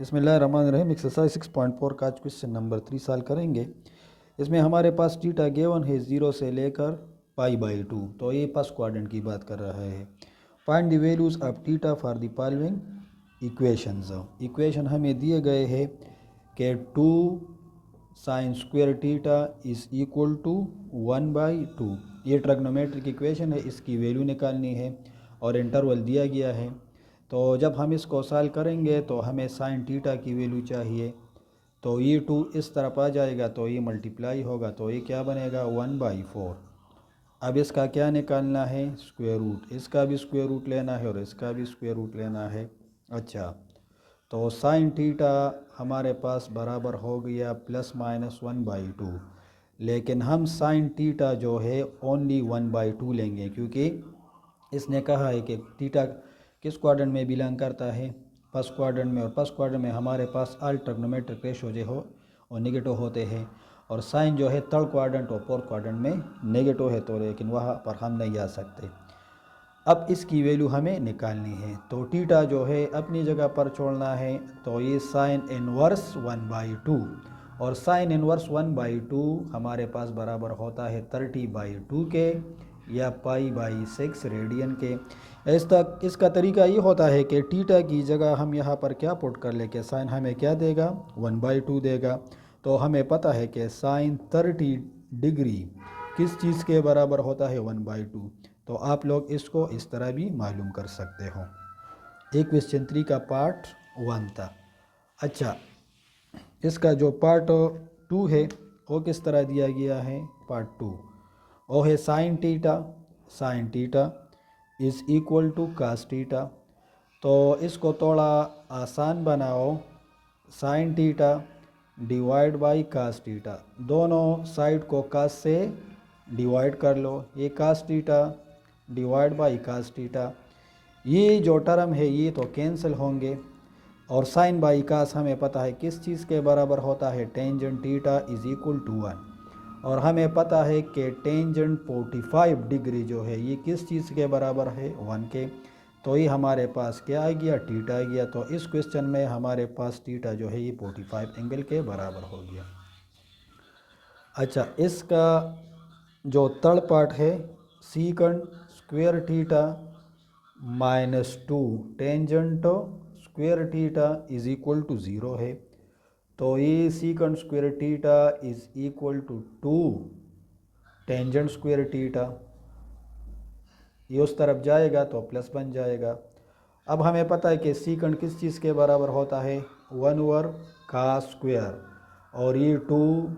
बिस्मिल्लाहिर्रहमानिर्रहीम। एक्सरसाइज 6.4 का आज क्वेश्चन नंबर 3 सॉल्व करेंगे। इसमें हमारे पास थीटा गिवन है 0 से लेकर π/2। तो ये फर्स्ट क्वाड्रेंट की बात कर रहा है। Find the values of theta for the following equations. Equation हमें दिए गए हैं कि 2 sin square theta is equal to 1/2। ये ट्रिग्नोमेट्रिक इक्वेशन है, इसकी वैल्यू निकालनी है और इंटरवल दिया गया है। तो जब हम इसको सॉल्व करेंगे तो हमें साइन थीटा की वैल्यू चाहिए। तो ये 2 इस तरफ आ जाएगा तो ये मल्टीप्लाई होगा, तो ये क्या बनेगा 1/4। अब इसका क्या निकालना है, स्क्वायर रूट। इसका भी स्क्वायर रूट लेना है और इसका भी स्क्वायर रूट लेना है। अच्छा, तो साइन थीटा हमारे पास बराबर हो गया ±1/2। लेकिन हम साइन थीटा जो है ओनली 1/2 लेंगे, क्योंकि इसने कहा है कि थीटा किस क्वाड्रेंट में बिलोंग करता है, फर्स्ट क्वाड्रेंट में। और फर्स्ट क्वाड्रेंट में हमारे पास ऑल ट्रिग्नोमेट्रिक रेशो जो हो और नेगेटिव होते हैं, और साइन जो है थर्ड क्वाड्रेंट और फोर्थ क्वाड्रेंट में नेगेटिव है, तो लेकिन वहाँ पर हम नहीं आ सकते। अब इसकी वैल्यू हमें निकालनी है। तो थीटा जो है अपनी जगह पर छोड़ना है, तो ये साइन इनवर्स 1/2, और साइन इनवर्स 1/2 हमारे पास बराबर होता है 30/2 के या π/6 रेडियन के। इसका तरीका ये होता है कि थीटा की जगह हम यहाँ पर क्या पुट कर ले कि साइन हमें क्या देगा 1/2 देगा। तो हमें पता है कि साइन 30 डिग्री किस चीज़ के बराबर होता है 1/2। तो आप लोग इसको इस तरह भी मालूम कर सकते हो। एक क्वेश्चन 3 का पार्ट 1 था। अच्छा, इसका जो पार्ट 2 है वो किस तरह दिया गया है। पार्ट 2 वो है sine theta is equal to cos theta. तो इसको थोड़ा आसान बनाओ, sine theta divide by cos theta. दोनों साइड को कास से डिवाइड कर लो, ये cos theta divide by cos theta. ये जो टर्म है ये तो कैंसिल होंगे, और साइन बाई कास हमें पता है किस चीज़ के बराबर होता है, tangent theta is equal to 1। और हमें पता है कि टेंजेंट 45 डिग्री जो है ये किस चीज़ के बराबर है 1 के। तो ये हमारे पास क्या आ गया, थीटा आ गया। तो इस क्वेश्चन में हमारे पास थीटा जो है ये 45 एंगल के बराबर हो गया। अच्छा, इसका जो थर्ड पार्ट है, secant square theta -2 tangent square theta is equal to 0 है। तो ये secant square theta is equal to 2 tangent square theta. ये उस तरफ जाएगा तो प्लस बन जाएगा। अब हमें पता है कि सीकंड किस चीज़ के बराबर होता है 1/, कास स्क्वायर, और ये 2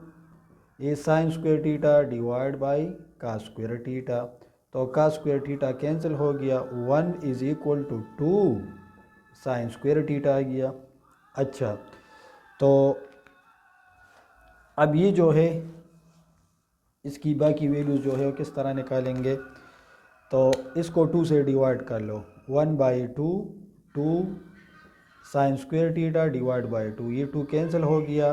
ये sine square theta divide by cos square theta. तो कास स्क्वायर थीटा कैंसिल हो गया, 1 is equal to 2 sine square theta आ गया। अच्छा, तो अब ये जो है इसकी बाकी वैल्यूज़ जो है वो किस तरह निकालेंगे। तो इसको 2 से डिवाइड कर लो, 1/2 2 sine square theta divide by 2, ये 2 कैंसिल हो गया।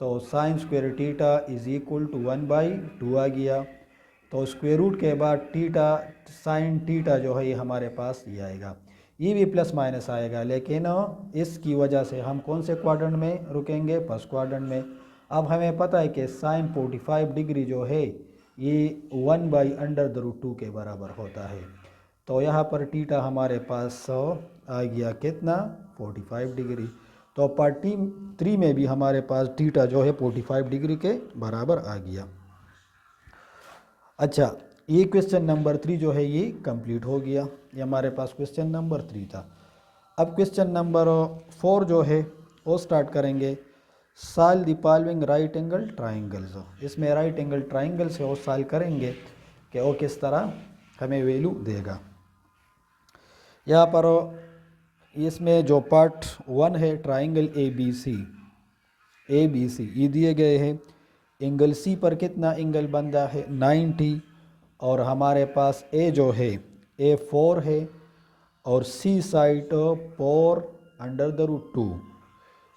तो sine square theta is equal to 1/2 आ गया। तो स्क्वायर रूट के बाद थीटा साइन थीटा जो है ये हमारे पास ये आएगा, ये भी प्लस माइनस आएगा, लेकिन इसकी वजह से हम कौन से क्वाड्रेंट में रुकेंगे, फर्स्ट क्वाड्रेंट में। अब हमें पता है कि साइन 45 डिग्री जो है ये 1/√2 के बराबर होता है। तो यहाँ पर थीटा हमारे पास आ गया कितना 45 डिग्री। तो पार्ट 3 में भी हमारे पास थीटा जो है 45 डिग्री के बराबर आ गया। अच्छा, ये क्वेश्चन नंबर 3 जो है ये कंप्लीट हो गया। ये हमारे पास क्वेश्चन नंबर 3 था। अब क्वेश्चन नंबर 4 जो है वो स्टार्ट करेंगे। Solve the following right angle triangles. इसमें राइट एंगल ट्राइंगल से वो सॉल्व करेंगे कि वो किस तरह हमें वैल्यू देगा। यहाँ पर इसमें जो पार्ट 1 है, ट्राइंगल ए बी सी ये दिए गए हैं। एंगल सी पर कितना एंगल बनता है 90, और हमारे पास ए जो है ए 4 है, और सी साइड 4√2।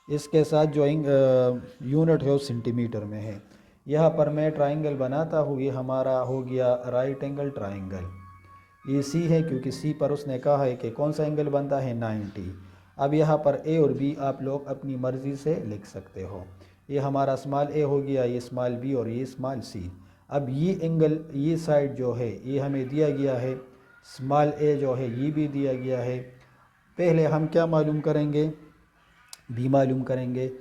इसके साथ जो यूनिट है वो सेंटीमीटर में है। यहाँ पर मैं ट्राइंगल बनाता हूँ, ये हमारा हो गया राइट एंगल ट्राइंगल। ये सी है क्योंकि सी पर उसने कहा है कि कौन सा एंगल बनता है 90, अब यहाँ पर ए और बी आप लोग अपनी मर्ज़ी से लिख सकते हो। ये हमारा स्मॉल ए हो गया, ये स्मॉल बी और ये स्मॉल सी। अब ये एंगल, ये साइड जो है ये हमें दिया गया है, स्मॉल ए जो है ये भी दिया गया है। पहले हम क्या मालूम करेंगे, बी मालूम करेंगे।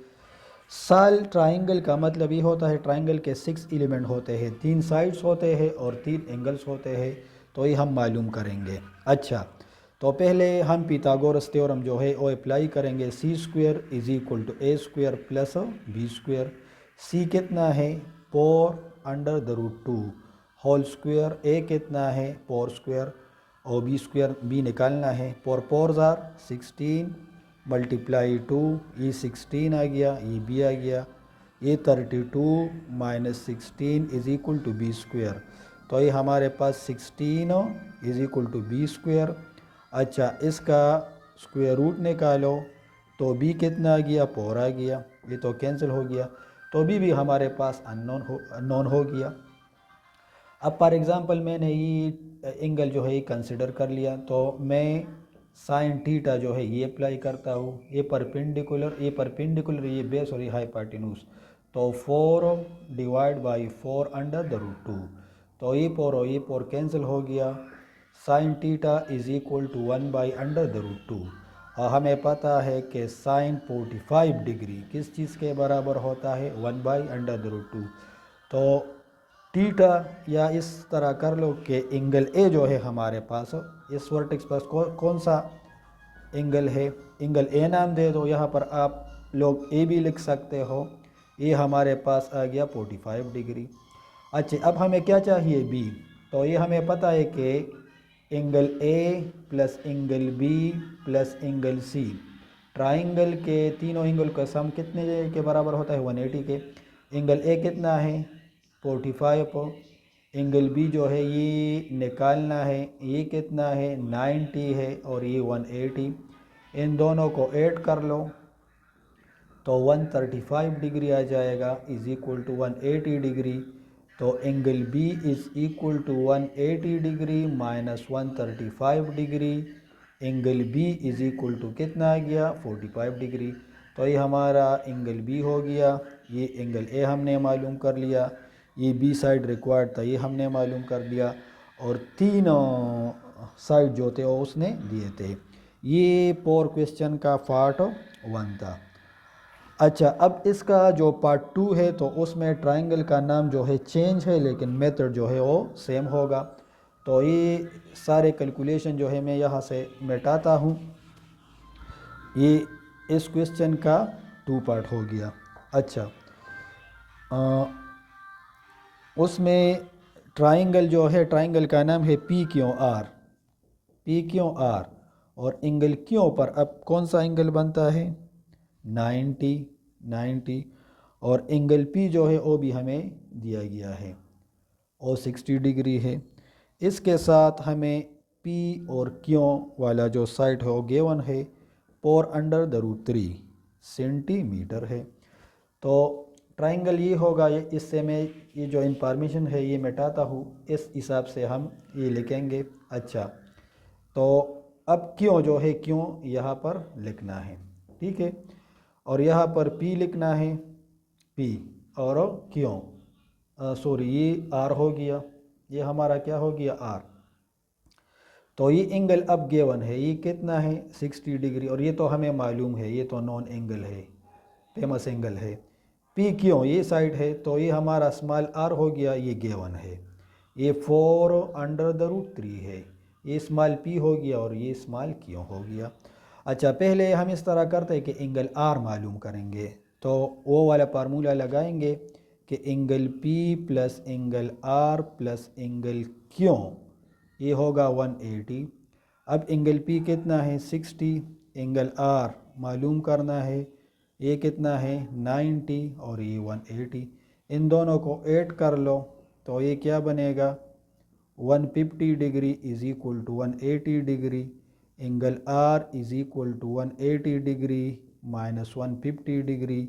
साल ट्राइंगल का मतलब ये होता है, ट्राइंगल के 6 एलिमेंट होते हैं, 3 साइड्स होते हैं और 3 एंगल्स होते हैं, तो ये हम मालूम करेंगे। अच्छा, तो पहले हम पिथागोरस थ्योरम जो है वो अप्लाई करेंगे। C square is equal to A square plus B square. C कितना है, 4√2 होल स्क्वायर। ए कितना है, 4 स्क्वायर और बी स्क्वायर बी निकालना है। 4 4 ज़ार 16 मल्टीप्लाई 2, ये 16 आ गया, ये बी आ गया, ये 32 minus 16 is equal to B square. तो ये हमारे पास 16 is equal to B square. अच्छा, इसका स्क्वायर रूट निकालो तो बी कितना आ गया, 4 आ गया, ये तो कैंसिल हो गया, तो बी हमारे पास अननोन हो गया। अब फॉर एग्ज़ाम्पल मैंने ये एंगल जो है ये कंसिडर कर लिया, तो मैं साइन थीटा जो है ये अप्लाई करता हूँ। ये परपेंडिकुलर, ये बेस और ये हाइपोटेन्यूज, तो 4 divide by 4 under the root 2, तो ये 4 और ये 4 कैंसिल हो गया। Sine theta is equal to 1 by under the root 2। और हमें पता है कि साइन 45 डिग्री किस चीज़ के बराबर होता है, 1 बाई अंडर द रूट 2। तो थीटा, या इस तरह कर लो कि एंगल ए जो है हमारे पास, इस वर्टेक्स पर कौन सा एंगल है, एंगल ए नाम दे दो। यहाँ पर आप लोग ए भी लिख सकते हो। ये हमारे पास आ गया 45 डिग्री। अच्छा, अब हमें क्या चाहिए, बी। तो ये हमें पता है कि angle A plus angle B plus angle C, triangle के तीनों एंगल का सम कितने के बराबर होता है, 180 के। एंगल ए कितना है, 45। एंगल बी जो है ये निकालना है, ये कितना है, 90 है और ये 180। इन दोनों को ऐड कर लो तो 135 डिग्री आ जाएगा, इज इक्वल टू 180 डिग्री। तो angle B is equal to 180 degree minus 135 degree. Angle B is equal to कितना आ गया, 45 डिग्री। तो ये हमारा एंगल बी हो गया। ये एंगल ए हमने मालूम कर लिया, ये बी साइड रिक्वायर्ड था ये हमने मालूम कर लिया, और तीनों साइड जो थे वो उसने दिए थे। ये पोर क्वेश्चन का पार्ट 1 था। अच्छा, अब इसका जो पार्ट 2 है तो उसमें ट्राइंगल का नाम जो है चेंज है, लेकिन मेथड जो है वो सेम होगा। तो ये सारे कैलकुलेशन जो है मैं यहाँ से मिटाता हूँ। ये इस क्वेश्चन का 2 पार्ट हो गया। अच्छा, उसमें ट्राइंगल जो है, ट्राइंगल का नाम है P Q R, P Q R. और एंगल क्यों पर अब कौन सा एंगल बनता है, 90। और एंगल पी जो है वो भी हमें दिया गया है, और 60 डिग्री है। इसके साथ हमें पी और क्यों वाला जो साइड है वो गिवन है, 4 अंडर द रूट 3 सेंटीमीटर है। तो ट्राइंगल ये होगा, ये इससे मैं ये जो इंफॉर्मेशन है ये मिटाता हूँ, इस हिसाब से हम ये लिखेंगे। अच्छा, तो अब क्यों जो है, क्यों यहाँ पर लिखना है, ठीक है। और यहाँ पर पी लिखना है, पी और क्यों, सॉरी ये आर हो गया, ये हमारा क्या हो गया, आर। तो ये एंगल अब गिवन है, ये कितना है, 60 डिग्री, और ये तो हमें मालूम है, ये तो नॉन एंगल है, फेमस एंगल है। पी क्यों ये साइड है, तो ये हमारा स्मॉल आर हो गया, ये गिवन है। ये 4 अंडर द रूट 3 है, ये स्मॉल पी हो गया और ये स्मॉल क्यों हो गया। अच्छा, पहले हम इस तरह करते हैं कि एंगल आर मालूम करेंगे, तो वो वाला फार्मूला लगाएंगे कि angle P plus angle R plus angle Q, ये होगा 180। अब एंगल पी कितना है, 60, एंगल आर मालूम करना है, ये कितना है, 90 और ये 180। इन दोनों को ऐड कर लो तो ये क्या बनेगा, 150 degree is equal to 180 degree. Angle R is equal to 180 degree minus 150 degree,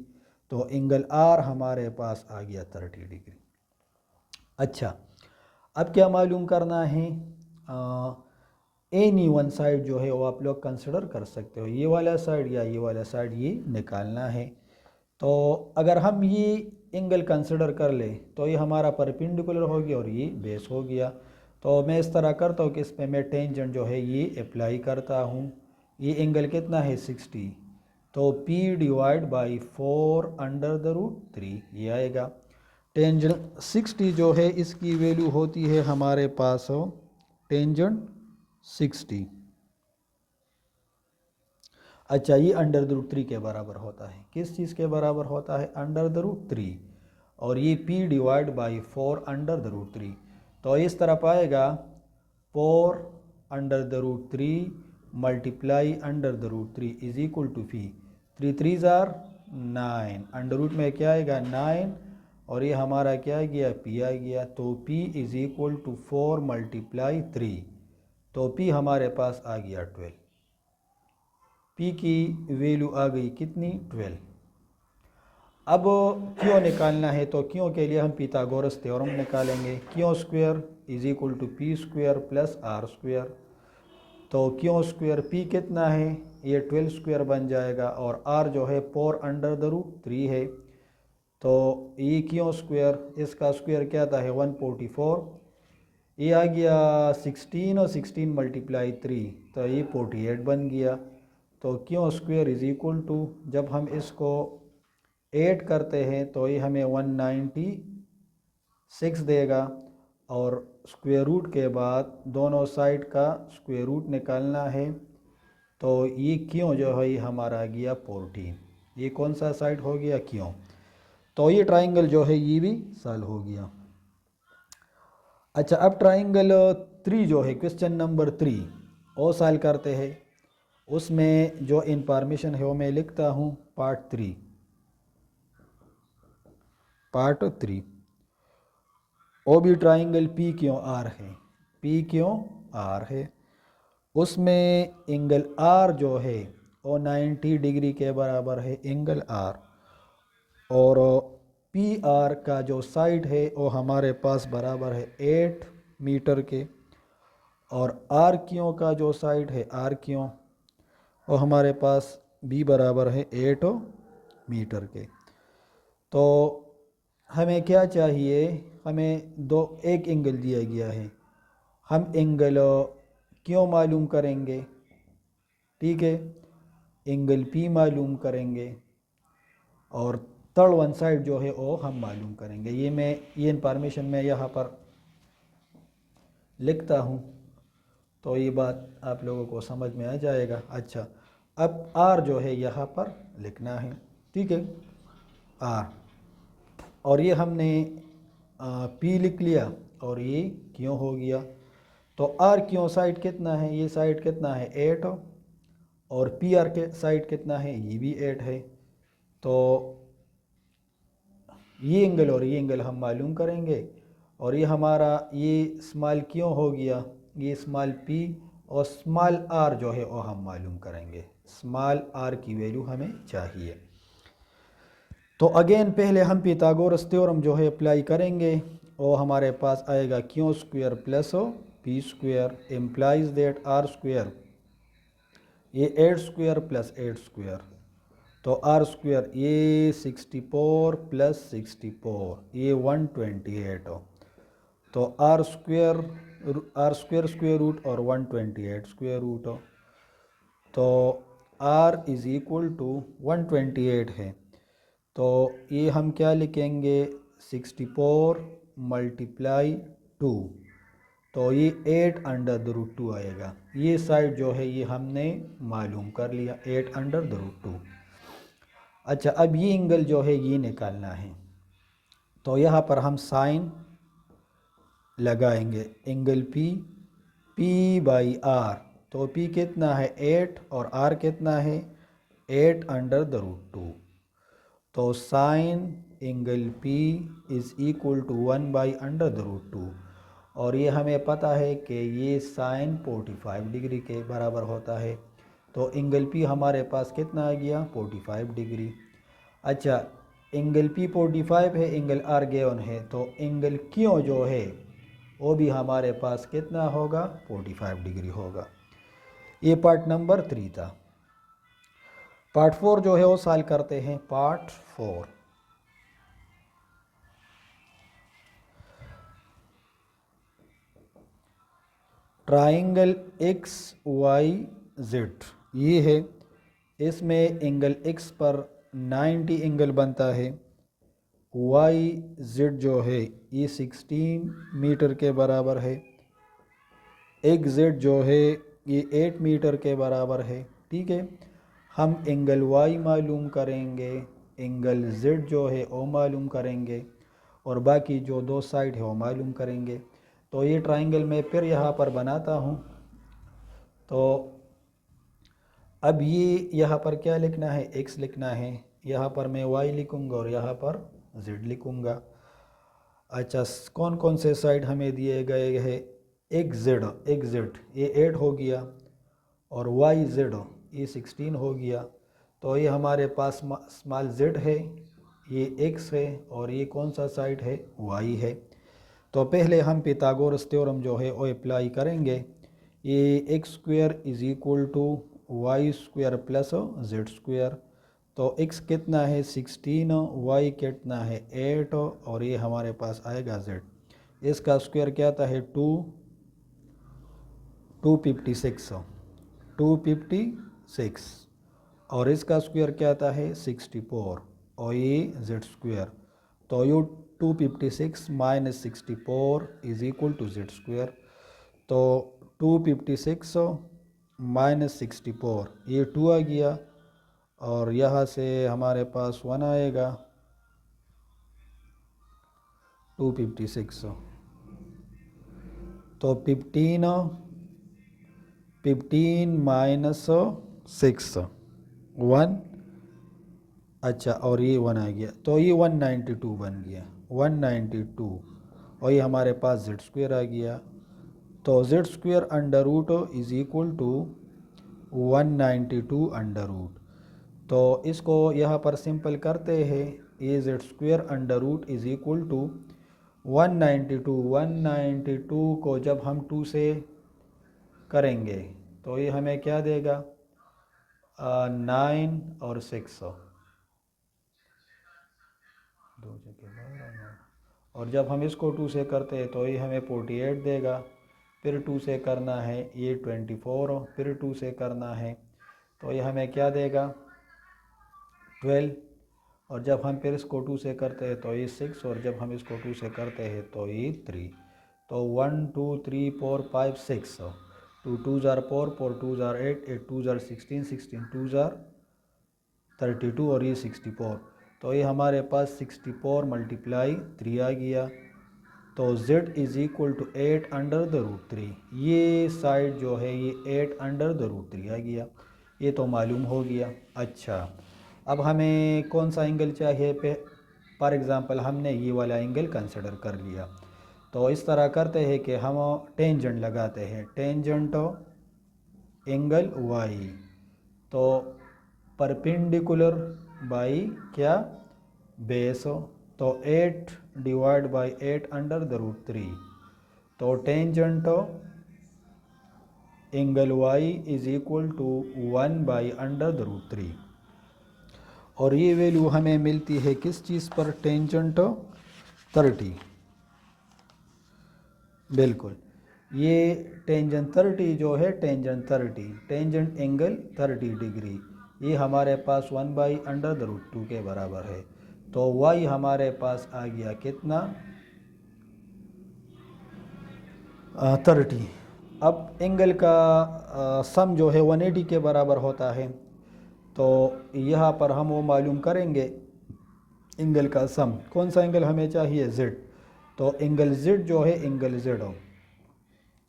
तो एंगल आर हमारे पास आ गया 30 डिग्री। अच्छा, अब क्या मालूम करना है, एनी वन साइड जो है वो आप लोग कंसिडर कर सकते हो, ये वाला साइड या ये वाला साइड, ये निकालना है। तो अगर हम ये एंगल कंसिडर कर ले तो ये हमारा परपेंडिकुलर हो गया और ये बेस हो गया। तो मैं इस तरह करता हूँ कि इस पर मैं टेंजेंट जो है ये अप्लाई करता हूँ। ये एंगल कितना है 60, तो P divide by 4 under the root 3 ये आएगा। टेंजेंट 60 जो है इसकी वैल्यू होती है हमारे पास हो टेंजेंट 60। अच्छा, ये अंडर द रूट 3 के बराबर होता है, किस चीज़ के बराबर होता है? Under the root 3। और ये P divide by 4 under the root 3, तो इस तरफ आएगा 4 under the root 3 multiply under the root 3 is equal to P। 3 3 जार 9, अंडर रूट में क्या आएगा 9, और ये हमारा क्या आ गया P आ गया। तो P is equal to 4 multiply 3, तो P हमारे पास आ गया 12। P की वैल्यू आ गई कितनी 12। अब क्यों निकालना है, तो क्यों के लिए हम पिथागोरस थ्योरम निकालेंगे। Q square is equal to P square plus R square. तो क्यों स्क्वायर P कितना है, ये 12 स्क्वायर बन जाएगा, और R जो है 4 अंडर द रूट 3 है। तो ये क्यों स्क्वायर, इसका स्क्वायर क्या था है 144, ये आ गया 16 और 16 मल्टीप्लाई 3, तो ये 48 बन गया। तो Q square is equal to, जब हम इसको 8 करते हैं तो ये हमें 196 देगा, और स्क्वायर रूट के बाद दोनों साइड का स्क्वायर रूट निकालना है। तो ये क्यों जो है ये हमारा आ गया 14, ये कौन सा साइड हो गया क्यों। तो ये ट्राइंगल जो है ये भी सॉल्व हो गया। अच्छा, अब ट्राइंगल 3 जो है क्वेश्चन नंबर 3 वो सॉल्व करते हैं। उसमें जो इंफॉर्मेशन है वो मैं लिखता हूँ पार्ट 3। वो भी ट्राइंगल P क्यों R है, P क्यों R है। उसमें एंगल R जो है वो 90 डिग्री के बराबर है एंगल R, और PR का जो साइड है वो हमारे पास बराबर है 8 मीटर के, और R क्यों का जो साइड है R क्यों वो हमारे पास B बराबर है 8 मीटर के। तो हमें क्या चाहिए, हमें एक एंगल दिया गया है, हम एंगल क्यों मालूम करेंगे, ठीक है, एंगल P मालूम करेंगे, और थर्ड वन साइड जो है वो हम मालूम करेंगे। ये इंफॉर्मेशन मैं यहाँ पर लिखता हूँ, तो ये बात आप लोगों को समझ में आ जाएगा। अच्छा, अब R जो है यहाँ पर लिखना है, ठीक है, R, और ये हमने P लिख लिया, और ये क्यों हो गया। तो R क्यों साइड कितना है, ये साइड कितना है 8, और PR के साइड कितना है, ये भी 8 है। तो ये एंगल और ये एंगल हम मालूम करेंगे, और ये हमारा ये स्मॉल क्यों हो गया, ये स्मॉल P और स्मॉल R जो है वो हम मालूम करेंगे। स्मॉल R की वैल्यू हमें चाहिए। तो अगेन पहले हम पिथागोरस थ्योरम जो है अप्लाई करेंगे, और हमारे पास आएगा क्यों square plus P square implies that R square, ये 8 स्क्वायर प्लस 8 स्क्वायर, तो R स्क्वायर ये 64 प्लस 64 ये 128 हो। तो R स्क्वायर स्क्वायर रूट और 128 स्क्वायर रूट हो। तो R इज़ इक्वल टू 128 है, तो ये हम क्या लिखेंगे 64 मल्टीप्लाई 2, तो ये 8 अंडर द रूट 2 आएगा। ये साइड जो है ये हमने मालूम कर लिया 8 अंडर द रूट 2। अच्छा, अब ये एंगल जो है ये निकालना है, तो यहाँ पर हम साइन लगाएंगे एंगल P बाई R। तो P कितना है 8 और R कितना है 8 अंडर द रूट 2। तो sine angle P is equal to 1 by under the root 2, और ये हमें पता है कि ये साइन 45 डिग्री के बराबर होता है। तो एंगल P हमारे पास कितना आ गया 45 डिग्री। अच्छा, एंगल P 45 है, एंगल R गिवन है, तो एंगल Q जो है वो भी हमारे पास कितना होगा 45 डिग्री होगा। ये पार्ट नंबर 3 था। पार्ट 4 जो है वो सॉल्व करते हैं। Part 4, triangle X Y Z ये है। इसमें एंगल एक्स पर 90 एंगल बनता है। वाई जेड जो है ये 16 मीटर के बराबर है। एक्स जेड जो है ये 8 मीटर के बराबर है। ठीक है, हम एंगल वाई मालूम करेंगे, एंगल जेड जो है वो मालूम करेंगे, और बाकी जो दो साइड है वो मालूम करेंगे। तो ये ट्राइंगल मैं फिर यहाँ पर बनाता हूँ। तो अब ये यहाँ पर क्या लिखना है, एक्स लिखना है, यहाँ पर मैं वाई लिखूँगा और यहाँ पर जेड लिखूँगा। अच्छा, कौन कौन से साइड हमें दिए गए हैं, एक्स जेड ये 8 हो गया और वाई जेड ये 16 हो गया। तो ये हमारे पास स्मॉल जेड है, ये एक्स है, और ये कौन सा साइड है, वाई है। तो पहले हम पिथागोरस थ्योरम जो है वो अप्लाई करेंगे। ये X square is equal to Y square plus Z square. तो x कितना है 16, y कितना है 8, और ये हमारे पास आएगा z। इसका स्क्वायर क्या था है 256 और इसका स्क्वायर क्या आता है 64 और ये z स्क्वायर। तो ये 256 minus 64 is equal to z square. तो 256 माइनस 64 ये 2 आ गया और यहाँ से हमारे पास 1 आएगा 256। तो 15 माइनस 6 1। अच्छा, और ये 1 आ गया तो ये 192 बन गया 192, और ये हमारे पास जेड स्क्वायर आ गया। तो Z square under root is equal to 192 under root. तो इसको यहाँ पर सिंपल करते हैं। A Z square under root is equal to 192 को जब हम 2 से करेंगे तो ये हमें क्या देगा 9 और 6 और जब हम इसको 2 से करते हैं तो ये हमें 48 देगा। फिर 2 से करना है ये 24, फिर 2 से करना है तो ये हमें क्या देगा 12, और जब हम फिर इसको 2 से करते हैं तो ये 6, और जब हम इसको 2 से करते हैं तो ये 3। तो 1 2 3 4 5 6, 2 2 जार 4, 4 2 जार 8, 8 2 जार 16, 16 2 जार 32 और ये 64। तो ये हमारे पास 64 मल्टीप्लाई 3 आ गया। तो z is equal to 8 under the root 3। ये साइड जो है ये 8 अंडर द रूट 3 आ गया, ये तो मालूम हो गया। अच्छा, अब हमें कौन सा एंगल चाहिए पे फॉर एग्ज़ाम्पल हमने ये वाला एंगल कंसिडर कर लिया। तो इस तरह करते हैं कि हम टेंजेंट लगाते हैं, टेंजेंट एंगल y। तो परपेंडिकुलर बाई क्या बेस, तो 8 divide by 8 under the root 3। तो tangent angle y is equal to 1 by under the root 3। और ये वैल्यू हमें मिलती है किस चीज़ पर, टेंजेंट 30। बिल्कुल, ये टेंजेंट 30 जो है टेंजेंट एंगल 30 डिग्री, ये हमारे पास 1 बाई अंडर द रूट 2 के बराबर है। तो y हमारे पास आ गया कितना 30। अब एंगल का सम जो है 180 के बराबर होता है। तो यहाँ पर हम वो मालूम करेंगे एंगल का सम। कौन सा एंगल हमें चाहिए, z। तो एंगल z जो है एंगल z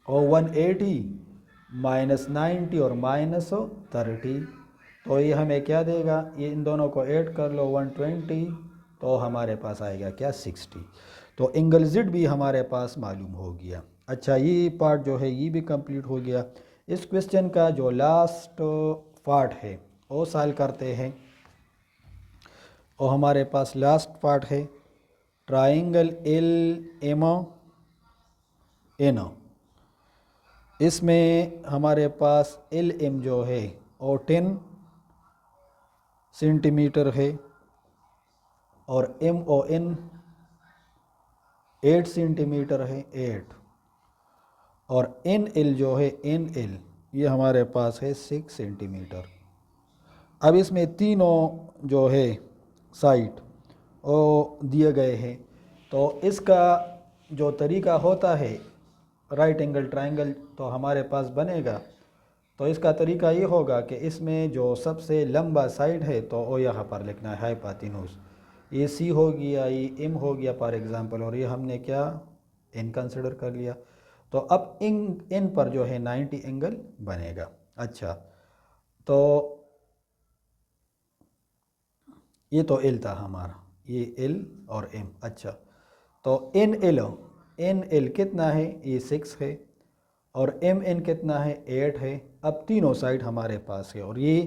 और 180 माइनस 90 और माइनस 30। तो ये हमें क्या देगा, ये इन दोनों को ऐड कर लो 120, तो हमारे पास आएगा क्या 60। तो एंगल z भी हमारे पास मालूम हो गया। अच्छा, ये पार्ट जो है ये भी कंप्लीट हो गया। इस क्वेश्चन का जो लास्ट पार्ट है वो सॉल्व करते हैं। और हमारे पास लास्ट पार्ट है ट्राइंगल एल एम एन। इसमें हमारे पास एल एम जो है वो 10 सेंटीमीटर है और एम ओ एन 8 सेंटीमीटर है 8, और एन एल जो है एन एल ये हमारे पास है 6 सेंटीमीटर। अब इसमें तीनों जो है साइड वो दिए गए हैं, तो इसका जो तरीका होता है राइट एंगल ट्रायंगल तो हमारे पास बनेगा। तो इसका तरीका ये होगा कि इसमें जो सबसे लंबा साइड है तो वो यहाँ पर लिखना है हाइपोटेन्यूज। ये सी हो गया, ये एम हो गया फॉर एग्जांपल, और ये हमने क्या एन कंसिडर कर लिया। तो अब इन पर जो है 90 एंगल बनेगा। अच्छा, तो ये तो एल था हमारा, ये एल और एम। अच्छा, तो एन एल कितना है, ये 6 है, और एम एन कितना है 8 है। अब तीनों साइड हमारे पास है और ये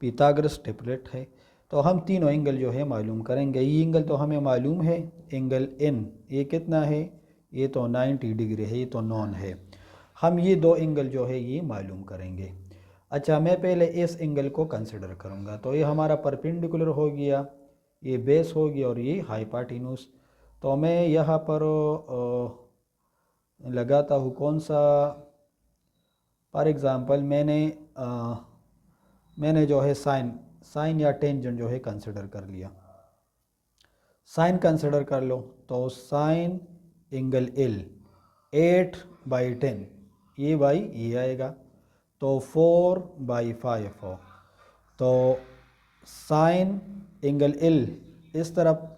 पिथागोरस ट्रिपलेट है, तो हम तीनों एंगल जो है मालूम करेंगे। ये एंगल तो हमें मालूम है, एंगल एन ये कितना है, ये तो 90 डिग्री है, ये तो नॉन है। हम ये दो एंगल जो है ये मालूम करेंगे। अच्छा, मैं पहले इस एंगल को कंसिडर करूँगा, तो ये हमारा परपेंडिकुलर हो गया, ये बेस हो गया और ये हाइपोटेन्यूज। तो मैं यहाँ पर लगाता हूँ कौन सा, फॉर एग्ज़ाम्पल मैंने जो है साइन या टेंजेंट जो है कंसिडर कर लिया। साइन कंसिडर कर लो, तो साइन एंगल एल 8/10 ये बाई ये आएगा, तो 4/5 हो। तो साइन एंगल एल इस तरफ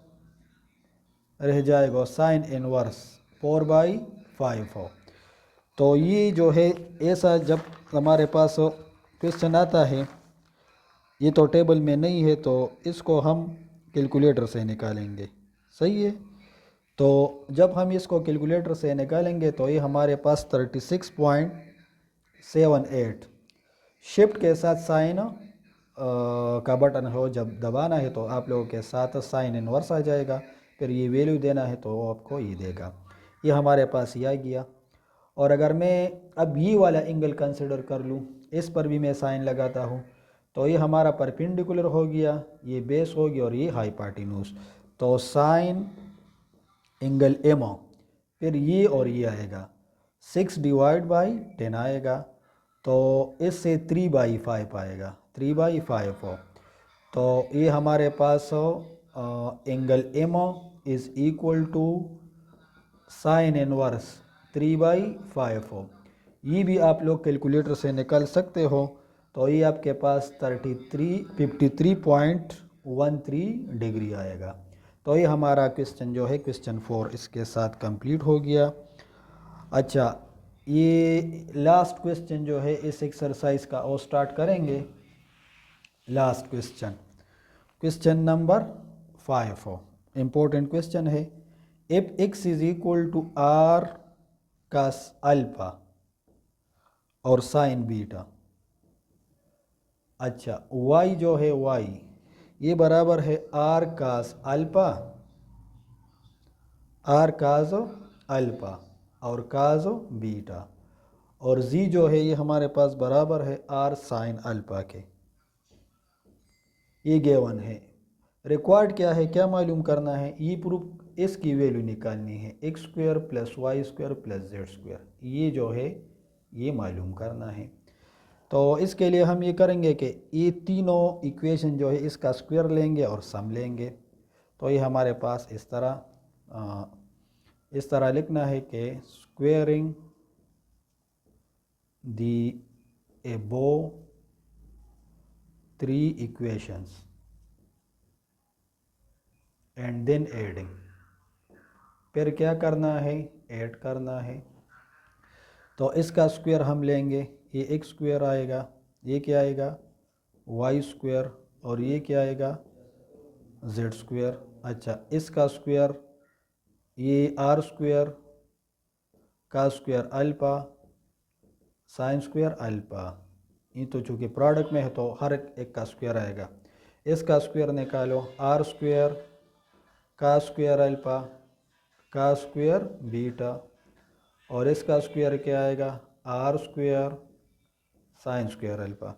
रह जाएगा, साइन इनवर्स 4/5 हो। तो ये जो है ऐसा जब हमारे पास क्वेश्चन आता है, ये तो टेबल में नहीं है तो इसको हम कैलकुलेटर से निकालेंगे। सही है, तो जब हम इसको कैलकुलेटर से निकालेंगे तो ये हमारे पास 36.78। शिफ्ट के साथ साइन का बटन हो जब दबाना है तो आप लोगों के साथ साइन इनवर्स आ जाएगा, फिर ये वैल्यू देना है तो वो आपको ये देगा। ये हमारे पास ये आ गया। और अगर मैं अब ये वाला एंगल कंसिडर कर लूँ, इस पर भी मैं साइन लगाता हूँ, तो ये हमारा परपेंडिकुलर हो गया, ये बेस हो गया और ये हाइपोटेन्यूज। तो साइन एंगल एम, फिर ये और ये आएगा 6/10 आएगा, तो इससे 3/5 आएगा, 3/5 हो। तो ये हमारे पास angle M is equal to sine inverse 3/5 हो। ये भी आप लोग कैलकुलेटर से निकाल सकते हो, तो ये आपके पास 5313 डिग्री आएगा। तो ये हमारा क्वेश्चन जो है क्वेश्चन 4 इसके साथ कंप्लीट हो गया। अच्छा, ये लास्ट क्वेश्चन जो है इस एक्सरसाइज का वो स्टार्ट करेंगे। लास्ट क्वेश्चन, क्वेश्चन नंबर 5 हो, इम्पोर्टेंट क्वेश्चन है। If x is equal to r cos alpha और साइन बीटा, अच्छा y जो है y ये बराबर है r cos alpha, r cos alpha और कास बीटा, और z जो है ये हमारे पास बराबर है आर साइन अल्फा के। ये गिवन है। रिक्वायर्ड क्या है, क्या मालूम करना है, ये प्रूफ इसकी वैल्यू निकालनी है, x² + y² + z², ये जो है ये मालूम करना है। तो इसके लिए हम ये करेंगे कि ये तीनों इक्वेशन जो है इसका स्क्वायर लेंगे और सम लेंगे। तो ये हमारे पास इस तरह लिखना है कि squaring the above 3 equations and then adding, फिर क्या करना है, ऐड करना है। तो इसका स्क्वायर हम लेंगे, ये x² आएगा, ये क्या आएगा y², और ये क्या आएगा z²। अच्छा, इसका स्क्वायर ये r² का square alpha sine square alpha, ये तो चूँकि प्रोडक्ट में है तो हर एक का स्क्वायर आएगा। इसका स्क्वायर निकालो, r² का स्क्वायर अल्फा का स्क्वायर बीटा, और इसका स्क्वायर क्या आएगा R square sine square alpha.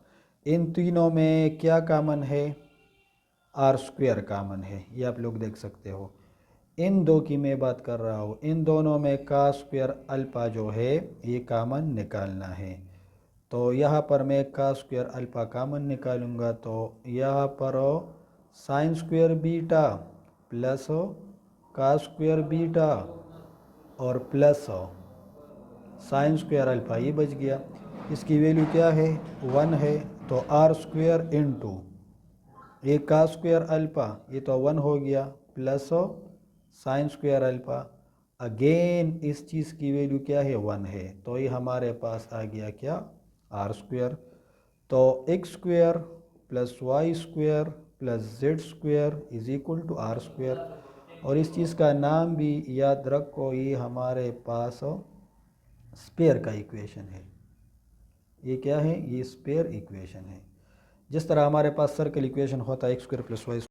इन तीनों में क्या कॉमन है? आर स्क्वायर कॉमन है, ये आप लोग देख सकते हो। इन दो की मैं बात कर रहा हूँ, इन दोनों में का स्क्वायर अल्फ़ा जो है ये कॉमन निकालना है। तो यहाँ पर मैं का स्क्वायर अल्फ़ा कॉमन निकालूंगा, तो यहाँ पर साइन स्क्वायर बीटा प्लस का स्क्वायर बीटा और प्लस साइन स्क्वायर अल्फ़ा, ये बच गया। इसकी वैल्यू क्या है? 1 है। तो आर स्क्वायर इंटू ये का स्क्वायर अल्फ़ा, ये तो 1 हो गया, plus sign square alpha. Again इस चीज़ की वैल्यू क्या है? 1 है। तो ये हमारे पास आ गया क्या? R square. तो X square plus Y square plus Z square is equal to R square. और इस चीज़ का नाम भी याद रखो, ये हमारे पास स्पेयर का इक्वेशन है। ये क्या है? ये स्पेयर इक्वेशन है। जिस तरह हमारे पास सर्कल इक्वेशन होता है एक्स स्क्वायर प्लस वाई